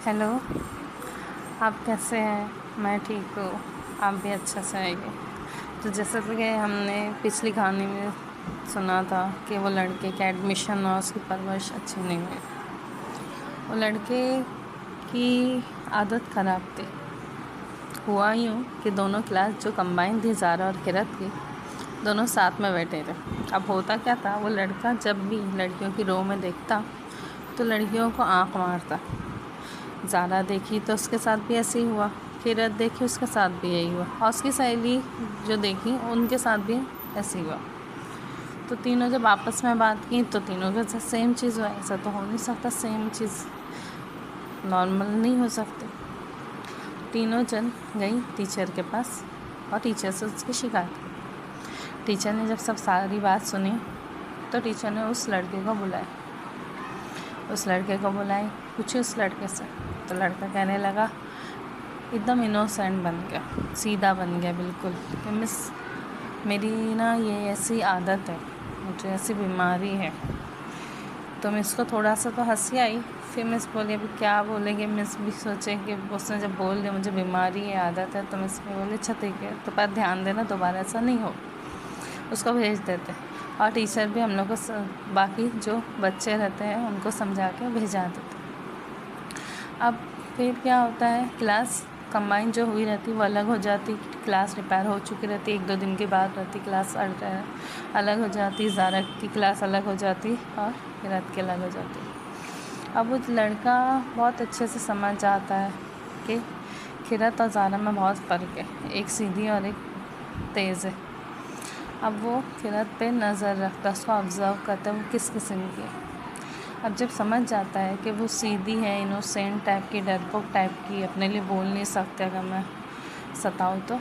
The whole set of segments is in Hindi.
हेलो, आप कैसे हैं? मैं ठीक हूँ। आप भी अच्छा से आइए। तो जैसे कि हमने पिछली कहानी में सुना था कि वो लड़के का एडमिशन और उसकी परवरिश अच्छी नहीं हुई। वो लड़के की आदत ख़राब थी। हुआ यूँ कि दोनों क्लास जो कंबाइन थी, ज़ारा और किरत की, दोनों साथ में बैठे थे। अब होता क्या था, वो लड़का जब भी लड़कियों की रो में देखता तो लड़कियों को आँख मारता। ज़ारा देखी तो उसके साथ भी ऐसे ही हुआ, किरत देखी उसके साथ भी यही हुआ, और उसकी सहेली जो देखी उनके साथ भी ऐसे ही हुआ। तो तीनों जब आपस में बात की तो तीनों के साथ सेम चीज़ हुआ। ऐसा तो हो नहीं सकता, सेम चीज़ नॉर्मल नहीं हो सकती। तीनों जन गई टीचर के पास और टीचर से उसकी शिकायत की। टीचर ने जब सब सारी बात सुनी तो टीचर ने उस लड़के को बुलाया। पूछी उस लड़के से। तो लड़का कहने लगा, एकदम इनोसेंट बन गया, सीधा बन गया बिल्कुल, कि मिस मेरी ना ये ऐसी आदत है, मुझे ऐसी बीमारी है। तो मिस को थोड़ा सा तो हंसी आई। फिर मिस बोली, अभी क्या बोलेगी। मिस भी सोचे कि उसने जब बोल दिया मुझे बीमारी है, आदत है, तो मिस ने बोले अच्छा ठीक है, तो पर ध्यान देना दोबारा ऐसा नहीं हो। उसको भेज देते। और टीचर भी हम लोग को बाकी जो बच्चे रहते हैं उनको समझा के भेजा देते। अब फिर क्या होता है, क्लास कंबाइन जो हुई रहती वो अलग हो जाती, क्लास रिपेयर हो चुकी रहती, 1-2 दिन के बाद रहती क्लास अलग हो जाती, ज़ारा की क्लास अलग हो जाती और किरत की अलग हो जाती। अब वो लड़का बहुत अच्छे से समझ जाता है कि किरत और ज़ारा में बहुत फ़र्क है, एक सीधी और एक तेज़ है। अब वो किरत पे नज़र रखता, उसको ऑब्ज़र्व करता है वो किस किस्म की है। अब जब समझ जाता है कि वो सीधी है, इनोसेंट टाइप की, डरपोक टाइप की, अपने लिए बोल नहीं सकते अगर मैं सताऊँ तो,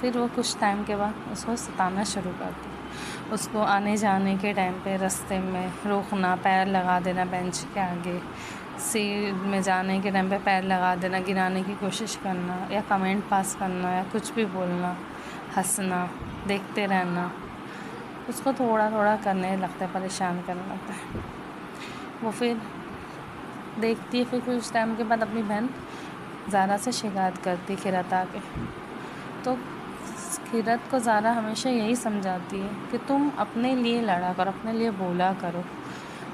फिर वो कुछ टाइम के बाद उसको सताना शुरू करती। उसको आने जाने के टाइम पे रास्ते में रोकना, पैर लगा देना बेंच के आगे, सीट में जाने के टाइम पे पैर लगा देना, गिराने की कोशिश करना, या कमेंट पास करना, या कुछ भी बोलना, हंसना, देखते रहना, उसको थोड़ा थोड़ा करने लगता है, परेशान करने लगता है। वो फिर देखती है, फिर कुछ टाइम के बाद अपनी बहन ज़ारा से शिकायत करती किरत आके। तो किरत को ज़ारा हमेशा यही समझाती है कि तुम अपने लिए लड़ा करो, अपने लिए बोला करो,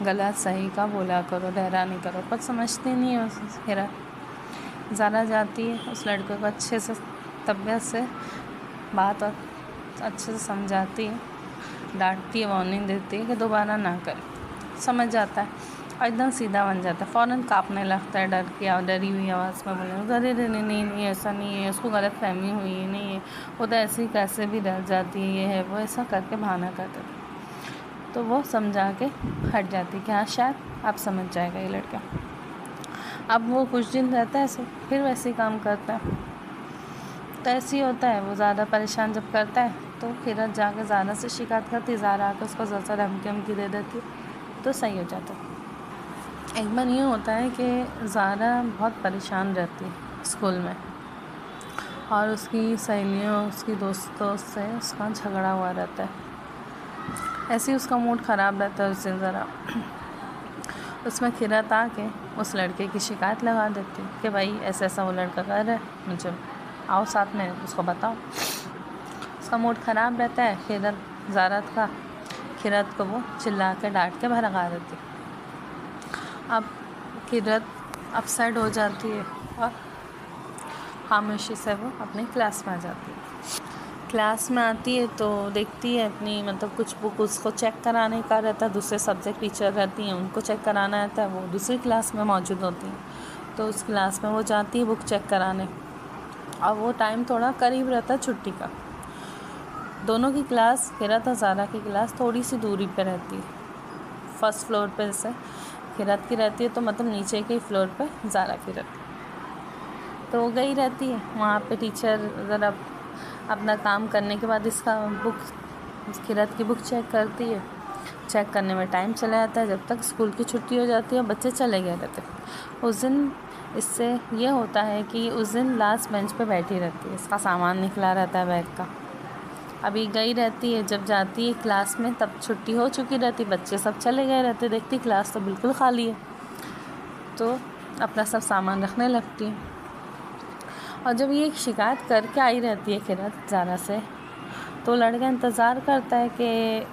गलत सही का बोला करो, डरा नहीं करो। पर समझती नहीं है उस किरत। ज़ारा जाती है, उस लड़के को अच्छे से तबीयत से बात और अच्छे से समझाती है, डांटती है, वार्निंग देती है कि दोबारा ना करे। समझ जाता है और एकदम सीधा बन जाता है, फ़ौरन काँपने लगता है डर की, डरी हुई आवाज़ में बोलने, अरे नहीं नहीं नहीं ऐसा नहीं है, उसको गलत फहमी हुई है, नहीं है वो तो ऐसे ही कैसे भी डर जाती है, ये है वो, ऐसा करके बहाना कर देता। तो वो समझा के हट जाती कि हाँ शायद आप समझ जाएगा ये लड़का। अब वो कुछ दिन रहता है ऐसे, फिर वैसे ही काम करता है। तो ऐसे ही होता है, वो ज़्यादा परेशान जब करता है तो किरत जाके ज़ारा से शिकायत करती, ज़ारा आकर उसको ज़रा धमकी दे देती, तो सही हो जाता है। एक बार यूँ होता है कि ज़ारा बहुत परेशान रहती है स्कूल में, और उसकी सहेलियों, उसकी दोस्तों से उसका झगड़ा हुआ रहता है। ऐसे ही उसका मूड ख़राब रहता है उस दिन ज़रा। उसमें किरत आके उस लड़के की शिकायत लगा देती कि भाई ऐसा ऐसा वो लड़का कर रहा है, मुझे आओ साथ में उसको बताओ। उसका मूड ख़राब रहता है किरत को वो चिल्ला के डांट के भगा देती। अब किरत अपसेट हो जाती है और खामोशी से वो अपनी क्लास में आ जाती है। क्लास में आती है तो देखती है अपनी कुछ बुक उसको चेक कराने का रहता है, दूसरे सब्जेक्ट टीचर रहती हैं उनको चेक कराना रहता है, वो दूसरी क्लास में मौजूद होती हैं। तो उस क्लास में वो जाती है बुक चेक कराने, और वो टाइम थोड़ा करीब रहता है छुट्टी का। दोनों की क्लास, किरत और ज़ारा की क्लास थोड़ी सी दूरी पे रहती है। फर्स्ट फ्लोर पे से किरत की रहती है, तो नीचे के फ्लोर पे ज़ारा की रहती है। तो वो गई रहती है वहाँ पे, टीचर ज़रा अपना काम करने के बाद इसका किरत की बुक चेक करती है। चेक करने में टाइम चला जाता है, जब तक स्कूल की छुट्टी हो जाती है बच्चे चले गए रहते हैं। उस दिन इससे ये होता है कि उस दिन लास्ट बेंच पे बैठी रहती है, इसका सामान निकला रहता है बैग का। अभी गई रहती है, जब जाती है क्लास में तब छुट्टी हो चुकी रहती, बच्चे सब चले गए रहते, देखती क्लास तो बिल्कुल खाली है। तो अपना सब सामान रखने लगती है। और जब ये शिकायत करके आई रहती है किरत ज़ारा से, तो लड़का इंतज़ार करता है कि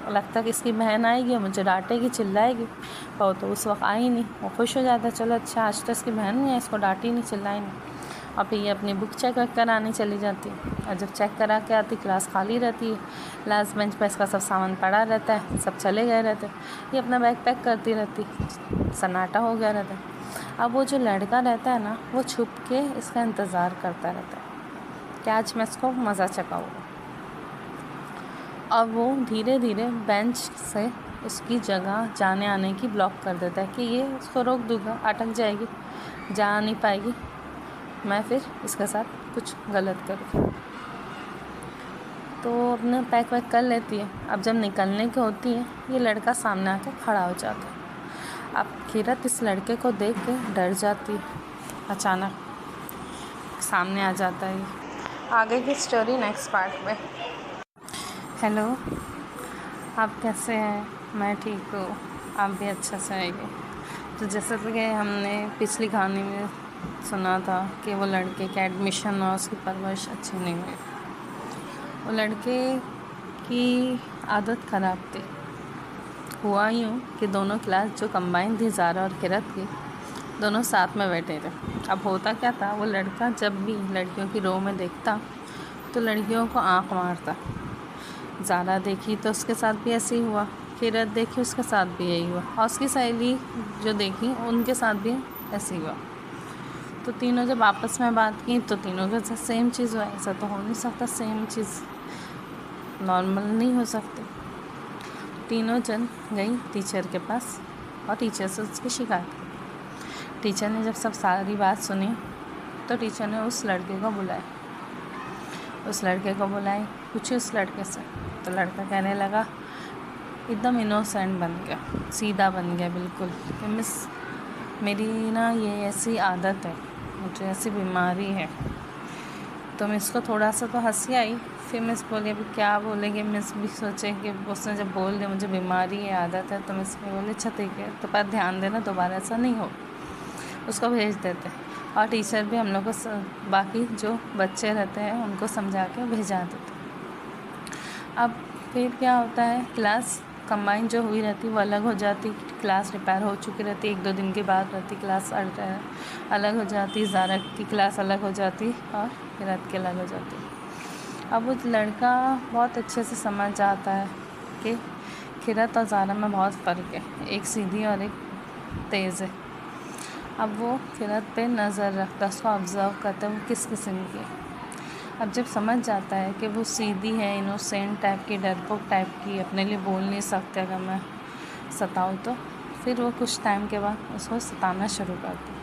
लगता है कि इसकी बहन आएगी और मुझे डांटेगी, चिल्लाएगी, पर वो तो उस वक्त आई नहीं। वो खुश हो जाता है, चलो अच्छा आज तो इसकी बहन नहीं है, इसको डांटी नहीं, चिल्लाई नहीं। और फिर ये अपनी बुक चेक कराने चली जाती है। और जब चेक करा के आती, क्लास खाली रहती है, लास्ट बेंच पर इसका सब सामान पड़ा रहता है, सब चले गए रहते हैं, ये अपना बैग पैक करती रहती, सन्नाटा हो गया रहता है। अब वो जो लड़का रहता है ना, वो छुप के इसका इंतज़ार करता रहता है कि आज मैं इसको मज़ा चखाऊँगा। अब वो धीरे धीरे बेंच से उसकी जगह जाने आने की ब्लॉक कर देता है कि ये उसको रोक दूँगा, अटक जाएगी, जा नहीं पाएगी, मैं फिर इसके साथ कुछ गलत करूँ। तो अपने पैक वैक कर लेती है। अब जब निकलने की होती है, ये लड़का सामने आकर खड़ा हो जाता है। अब किरत इस लड़के को देख के डर जाती है, अचानक सामने आ जाता है। आगे की स्टोरी नेक्स्ट पार्ट में। हेलो, आप कैसे हैं? मैं ठीक हूँ, आप भी अच्छा से आएंगे। तो जैसा कि हमने पिछली कहानी में सुना था कि वो लड़के का एडमिशन और उसकी परवरिश अच्छी नहीं हुई। वो लड़के की आदत ख़राब थी। हुआ यूँ कि दोनों क्लास जो कंबाइन थी, ज़ारा और किरत की, दोनों साथ में बैठे थे। अब होता क्या था, वो लड़का जब भी लड़कियों की रो में देखता तो लड़कियों को आँख मारता। ज़ारा देखी तो उसके साथ भी ऐसे ही हुआ, किरत देखी उसके साथ भी यही हुआ, और उसकी सहेली जो देखी उनके साथ भी ऐसे ही हुआ। तो तीनों जब आपस में बात की तो तीनों के साथ सेम चीज़ हुआ। ऐसा तो हो नहीं सकता, सेम चीज़ नॉर्मल नहीं हो सकती। तीनों जन गई टीचर के पास और टीचर से उसकी शिकायत की। टीचर ने जब सब सारी बात सुनी तो टीचर ने उस लड़के को बुलाया। पूछी उस लड़के से, तो लड़का कहने लगा, एकदम इनोसेंट बन गया, सीधा बन गया बिल्कुल, कि मिस मेरी ना ये ऐसी आदत है, मुझे ऐसी बीमारी है। तो मिस को थोड़ा सा तो हंसी आई। फिर मिस बोली अभी क्या बोलेंगे, मिस भी सोचे कि उसने जब बोल दिया मुझे बीमारी है, आदत है, तो मिस भी बोले अच्छा ठीक है, तो पर ध्यान देना दोबारा ऐसा नहीं हो। उसको भेज देते। और टीचर भी हम लोग को बाकी जो बच्चे रहते हैं उनको समझा के भेजा देते। अब फिर क्या होता है, क्लास कंबाइन जो हुई रहती वो अलग हो जाती, क्लास रिपेयर हो चुकी रहती, 1-2 दिन के बाद रहती क्लास अलग हो जाती, ज़ारा की क्लास अलग हो जाती और किरत की अलग हो जाती। अब वो लड़का बहुत अच्छे से समझ जाता है कि किरत और ज़ारा में बहुत फ़र्क है, एक सीधी और एक तेज़ है। अब वो किरत पे नज़र रखता, उसको ऑब्ज़र्व करता है वो किस किस्म की। अब जब समझ जाता है कि वो सीधी है, इनोसेंट टाइप की, डरपोक टाइप की, अपने लिए बोल नहीं सकते अगर मैं सताऊँ तो, फिर वो कुछ टाइम के बाद उसको सताना शुरू करती।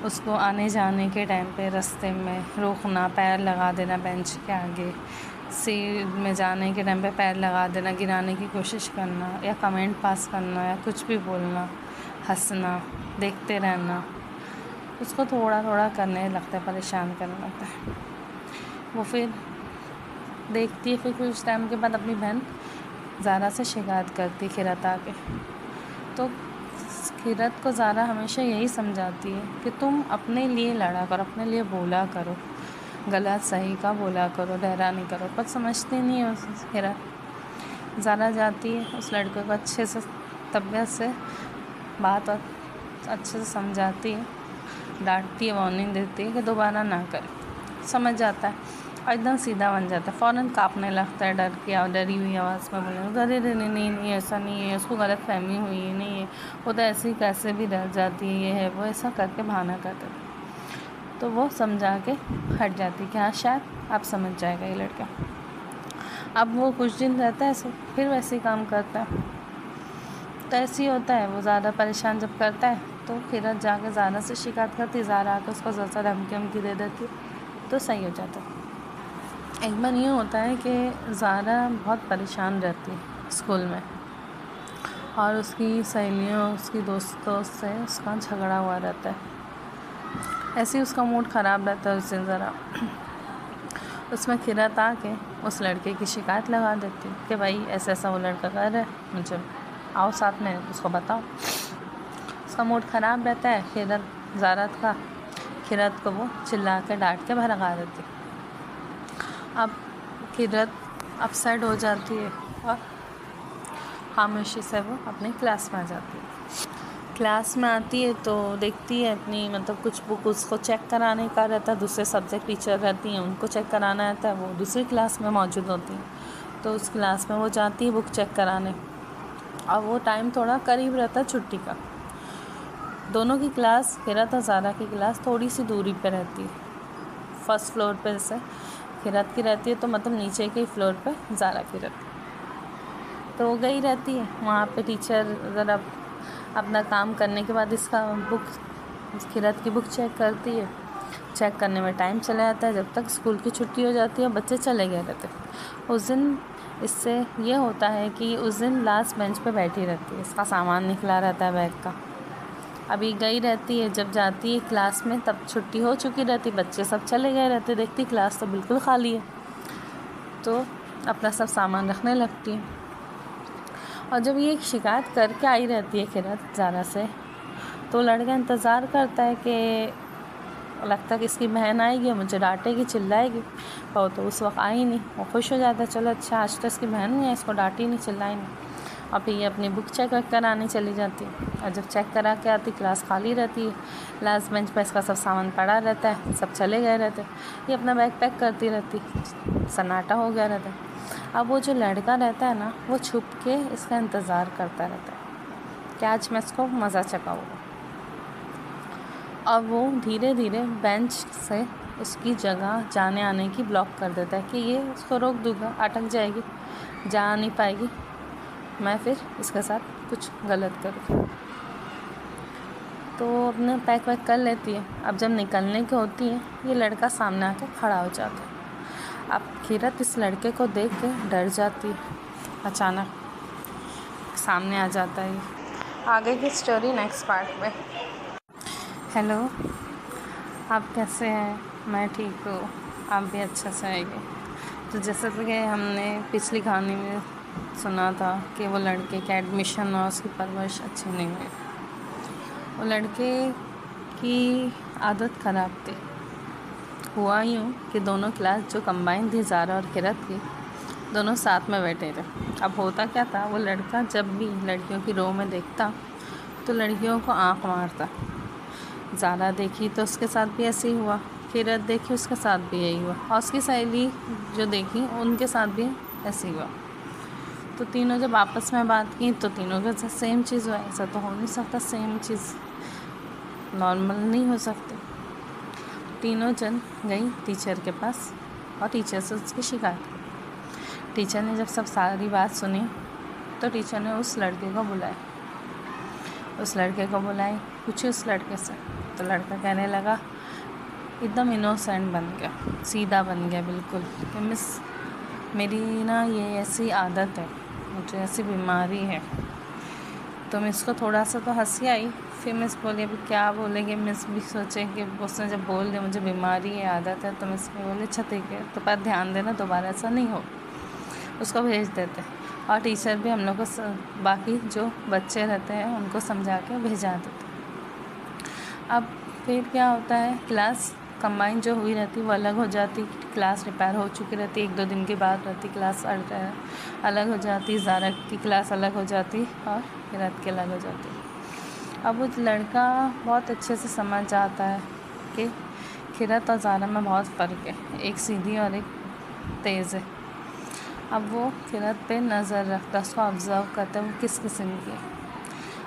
उसको आने जाने के टाइम पे रास्ते में रोकना, पैर लगा देना बेंच के आगे, सीट में जाने के टाइम पे पैर लगा देना, गिराने की कोशिश करना, या कमेंट पास करना, या कुछ भी बोलना, हंसना, देखते रहना, उसको थोड़ा थोड़ा करने लगता है, परेशान करने लगता है। वो फिर देखती है, फिर कुछ टाइम के बाद अपनी बहन ज़ारा से शिकायत करती किरत आके। तो किरत को ज़ारा हमेशा यही समझाती है कि तुम अपने लिए लड़ा करो, अपने लिए बोला करो, गलत सही का बोला करो, डरा नहीं करो। पर समझती नहीं है उस किरत। ज़ारा जाती है, उस लड़के को अच्छे से तबीयत से बात और अच्छे से समझाती है, डांटती है, वार्निंग देती है कि दोबारा ना करे। समझ जाता है और एकदम सीधा बन जाता है, फ़ौरन काँपने लगता है डर की, डरी हुई आवाज़ में बोले अरे नहीं ऐसा नहीं है, उसको गलत फहमी हुई है, नहीं है वो तो ऐसे ही कैसे भी डर जाती है, ये है वो, ऐसा करके बहाना करते थे। तो वो समझा के हट जाती कि हाँ शायद आप समझ जाएगा ये लड़का। अब वो कुछ दिन रहता है ऐसे, फिर वैसे ही काम करता है। तो ऐसे ही होता है, वो ज़्यादा परेशान जब करता है तो किरत जाके ज़ारा से शिकायत करती, ज़ारा आकर उसको ज़्यादा धमकी दे देती, तो सही हो जाता है। एक बार यूँ होता है कि ज़ारा बहुत परेशान रहती है स्कूल में, और उसकी सहेलियों, उसकी दोस्तों से उसका झगड़ा हुआ रहता है। ऐसे ही उसका मूड ख़राब रहता है उस दिन ज़रा। उसमें किरत आके उस लड़के की शिकायत लगा देती कि भाई ऐसा ऐसा वो लड़का कर रहा है, मुझे आओ साथ में उसको बताओ। उसका उसका मूड ख़राब रहता है, किरत को वो चिल्ला के डांट के भगा देती। अब किरत अपसेट हो जाती है और खामोशी से वो अपनी क्लास में आ जाती है। क्लास में आती है तो देखती है अपनी कुछ बुक उसको चेक कराने का रहता है, दूसरे सब्जेक्ट टीचर रहती हैं उनको चेक कराना रहता है, वो दूसरी क्लास में मौजूद होती हैं। तो उस क्लास में वो जाती है बुक चेक कराने, और वो टाइम थोड़ा करीब रहता है छुट्टी का। दोनों की क्लास, किरत और ज़ारा की क्लास थोड़ी सी दूरी पे रहती है। फर्स्ट फ्लोर पे जैसे किरत की रहती है तो नीचे के फ्लोर पे ज़ारा की रहती है। तो वो गई रहती है वहाँ पे। टीचर ज़रा अपना काम करने के बाद इसका किरत की बुक चेक करती है। चेक करने में टाइम चला जाता है, जब तक स्कूल की छुट्टी हो जाती है, बच्चे चले गए रहते हैं। उस दिन इससे ये होता है कि उस दिन लास्ट बेंच पे बैठी रहती है, इसका सामान निकला रहता है बैग का। अभी गई रहती है, जब जाती है क्लास में तब छुट्टी हो चुकी रहती, बच्चे सब चले गए रहते, देखती क्लास तो बिल्कुल खाली है, तो अपना सब सामान रखने लगती है। और जब ये शिकायत करके आई रहती है किरत ज़ारा से, तो लड़का इंतज़ार करता है कि लगता है कि इसकी बहन आएगी, मुझे डांटेगी, चिल्लाएगी, पर वो तो उस वक्त आई नहीं। वो खुश हो जाता है, चलो अच्छा आज तो इसकी बहन नहीं है, इसको डांटी नहीं, चिल्लाई नहीं। और फिर ये अपनी बुक चेक कराने चली जाती है, और जब चेक करा के आती क्लास खाली रहती है, लास्ट बेंच पर इसका सब सामान पड़ा रहता है, सब चले गए रहते, ये अपना बैग पैक करती रहती, सन्नाटा हो गया रहता है। अब वो जो लड़का रहता है ना, वो छुप के इसका इंतज़ार करता रहता है कि आज मैं इसको मज़ा चखाऊँगा। और वो धीरे धीरे बेंच से उसकी जगह जाने आने की ब्लॉक कर देता है कि ये उसको रोक दूँगा, अटक जाएगी, जा नहीं पाएगी, मैं फिर इसके साथ कुछ गलत करूँ। तो अपने पैक वैक कर लेती है। अब जब निकलने की होती है, ये लड़का सामने आके खड़ा हो जाता है। अब किरत इस लड़के को देख के डर जाती है, अचानक सामने आ जाता है। आगे की स्टोरी नेक्स्ट पार्ट में। हेलो, आप कैसे हैं? मैं ठीक हूँ, आप भी अच्छे से आएंगे। तो जैसे कि हमने पिछली कहानी में सुना था कि वो लड़के का एडमिशन और उसकी परवरिश अच्छी नहीं हुई। वो लड़के की आदत ख़राब थी। हुआ यूँ कि दोनों क्लास जो कंबाइन थी, ज़ारा और किरत की, दोनों साथ में बैठे थे। अब होता क्या था, वो लड़का जब भी लड़कियों की रो में देखता तो लड़कियों को आँख मारता। ज़ारा देखी तो उसके साथ भी ऐसे ही हुआ, किरत देखी उसके साथ भी यही हुआ, और उसकी सहेली जो देखी उनके साथ भी ऐसे ही हुआ। तो तीनों जब आपस में बात की तो तीनों के साथ सेम चीज़ हुआ। ऐसा तो हो नहीं सकता, सेम चीज़ नॉर्मल नहीं हो सकती। तीनों जन गई टीचर के पास और टीचर से उसकी शिकायत की। टीचर ने जब सब सारी बात सुनी तो टीचर ने उस लड़के को बुलाया, पूछी उस लड़के से। तो लड़का कहने लगा, एकदम इनोसेंट बन गया, सीधा बन गया बिल्कुल, कि मिस मेरी ना ये ऐसी आदत है, मुझे ऐसी बीमारी है। तो मिस को थोड़ा सा तो हंसी आई। फिर मिस बोली, अभी क्या बोलेंगे, मिस भी सोचे कि उसने जब बोल दिया मुझे बीमारी है, आदत है, तो मिस ने बोले अच्छा ठीक है, तो पर ध्यान देना दोबारा ऐसा नहीं हो, उसको भेज देते। और टीचर भी हम लोग को बाकी जो बच्चे रहते हैं उनको समझा के भेजा देते। अब फिर क्या होता है, क्लास कंबाइन जो हुई रहती वो अलग हो जाती, क्लास रिपेयर हो चुकी रहती, 1-2 दिन के बाद रहती क्लास अलग हो जाती, ज़ारा की क्लास अलग हो जाती और किरत की अलग हो जाती। अब वो लड़का बहुत अच्छे से समझ जाता है कि किरत और ज़ारा में बहुत फ़र्क है, एक सीधी और एक तेज़ है। अब वो किरत पे नज़र रखता, उसको ऑब्ज़र्व करता है वो किस किस्म की है।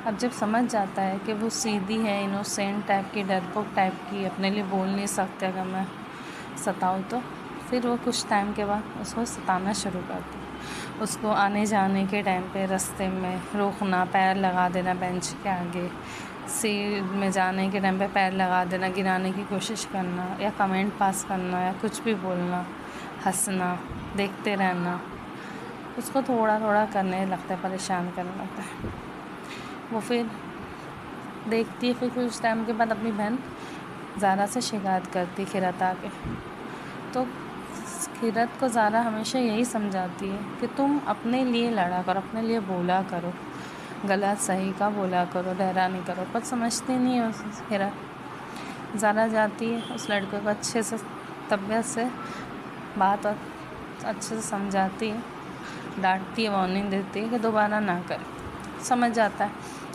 अब जब समझ जाता है कि वो सीधी है, इनोसेंट टाइप की, डरपोक टाइप की, अपने लिए बोल नहीं सकते अगर मैं सताऊँ तो, फिर वो कुछ टाइम के बाद उसको सताना शुरू करता है। उसको आने जाने के टाइम पे रास्ते में रोकना, पैर लगा देना बेंच के आगे, सीट में जाने के टाइम पे पैर लगा देना, गिराने की कोशिश करना, या कमेंट पास करना, या कुछ भी बोलना, हंसना, देखते रहना, उसको थोड़ा थोड़ा करने लगता है, परेशान करने लगता है। वो फिर देखती है, फिर कुछ टाइम के बाद अपनी बहन ज़ारा से शिकायत करती किरत आके। तो किरत को ज़ारा हमेशा यही समझाती है कि तुम अपने लिए लड़ा करो, अपने लिए बोला करो, गलत सही का बोला करो, डरा नहीं करो, पर समझती नहीं है उस हीरा। ज़ारा जाती है, उस लड़के को अच्छे से तबीयत से बात और अच्छे से समझाती है, डांटती है, वार्निंग देती है कि दोबारा ना करे। समझ जाता है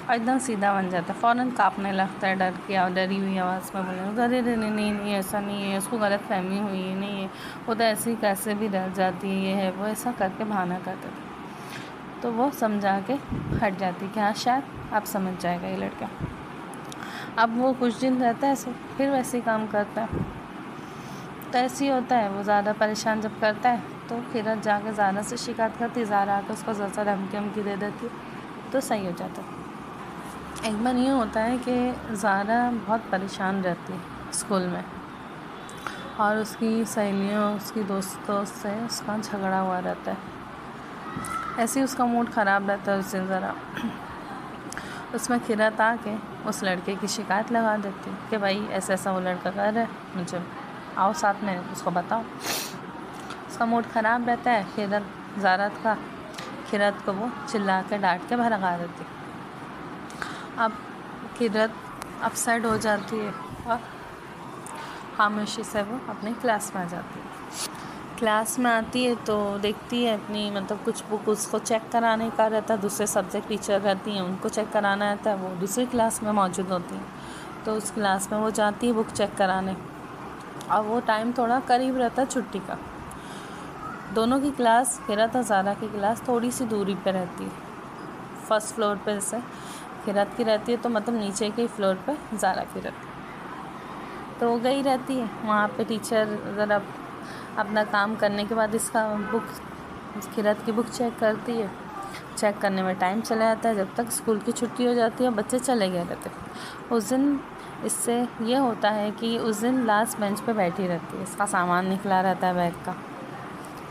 और एकदम सीधा बन जाता है, फ़ौरन काँपने लगता है डर की, और डरी हुई आवाज़ में बोले, अरे नहीं नहीं नहीं ऐसा नहीं है, उसको गलत फहमी हुई है, नहीं है वो तो ऐसे ही कैसे भी डर जाती है, ये है वो, ऐसा करके बहाना करते थे। तो वो समझा के हट जाती कि हाँ शायद आप समझ जाएगा ये लड़का। अब वो कुछ दिन रहता है ऐसे, फिर वैसे ही काम करता है। तो ऐसे ही होता है, वो ज़्यादा परेशान जब करता है तो किरत जाके ज़ारा से शिकायत करती, ज़ारा आकर उसको ज़्यादा धमकी दे देती, तो सही हो जाता है। एक बार ये होता है कि ज़ारा बहुत परेशान रहती है स्कूल में, और उसकी सहेलियों, उसकी दोस्तों से उसका झगड़ा हुआ रहता है। ऐसे ही उसका मूड ख़राब रहता है उस दिन ज़रा। उसमें किरत आके उस लड़के की शिकायत लगा देती कि भाई ऐसा ऐसा वो लड़का कर रहा है, मुझे आओ साथ में उसको बताओ। उसका मूड ख़राब रहता है किरत को वो चिल्ला के डांट के भगा देती। अब किरत अपसेट हो जाती है और खामोशी से वो अपनी क्लास में आ जाती है। क्लास में आती है तो देखती है अपनी कुछ बुक उसको चेक कराने का रहता है, दूसरे सब्जेक्ट टीचर रहती हैं उनको चेक कराना रहता है, वो दूसरी क्लास में मौजूद होती हैं। तो उस क्लास में वो जाती है बुक चेक कराने, और वो टाइम थोड़ा करीब रहता है छुट्टी का। दोनों की क्लास, किरत और ज़ारा की क्लास थोड़ी सी दूरी पे रहती है। फर्स्ट फ्लोर पे से किरत की रहती है, तो नीचे के फ्लोर पे ज़ारा की रहती है। तो वो गई रहती है वहाँ पे, टीचर ज़रा अपना काम करने के बाद इसका किरत की बुक चेक करती है। चेक करने में टाइम चला जाता है, जब तक स्कूल की छुट्टी हो जाती है बच्चे चले गए रहते। उस दिन इससे ये होता है कि उस दिन लास्ट बेंच पे बैठी रहती है, इसका सामान निकला रहता है बैग का।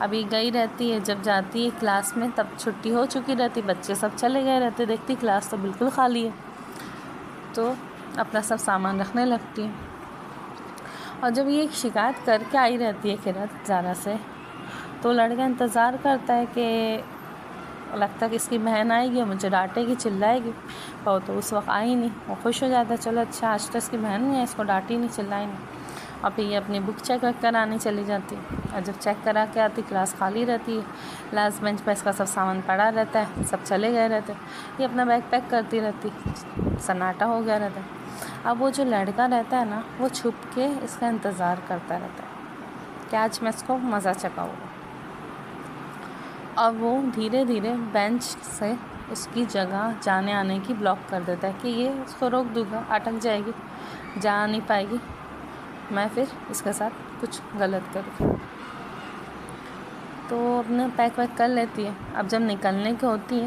अभी गई रहती है, जब जाती है क्लास में तब छुट्टी हो चुकी रहती, बच्चे सब चले गए रहते, देखती क्लास तो बिल्कुल खाली है, तो अपना सब सामान रखने लगती है। और जब ये शिकायत करके आई रहती है किरत ज़ारा से, तो लड़का इंतज़ार करता है कि लगता है कि इसकी बहन आएगी और मुझे डांटेगी, चिल्लाएगी, और तो उस वक्त आई नहीं। वो खुश हो जाता है, चलो अच्छा आज तो इसकी बहन नहीं है, इसको डांटी नहीं, चिल्लाई नहीं। और फिर ये अपनी बुक चेक कराने चली जाती है, और जब चेक करा के आती क्लास खाली रहती है, लास्ट बेंच पर इसका सब सामान पड़ा रहता है, सब चले गए रहते, ये अपना बैग पैक करती रहती, सन्नाटा हो गया रहता है। अब वो जो लड़का रहता है ना, वो छुप के इसका इंतज़ार करता रहता है कि आज मैं इसको मज़ा चखाऊँगा। और वो धीरे धीरे बेंच से उसकी जगह जाने आने की ब्लॉक कर देता है कि ये उसको रोक दूँगा, अटक जाएगी, जा नहीं पाएगी, मैं फिर इसके साथ कुछ गलत करूँ। तो अपने पैक वैक कर लेती है। अब जब निकलने की होती है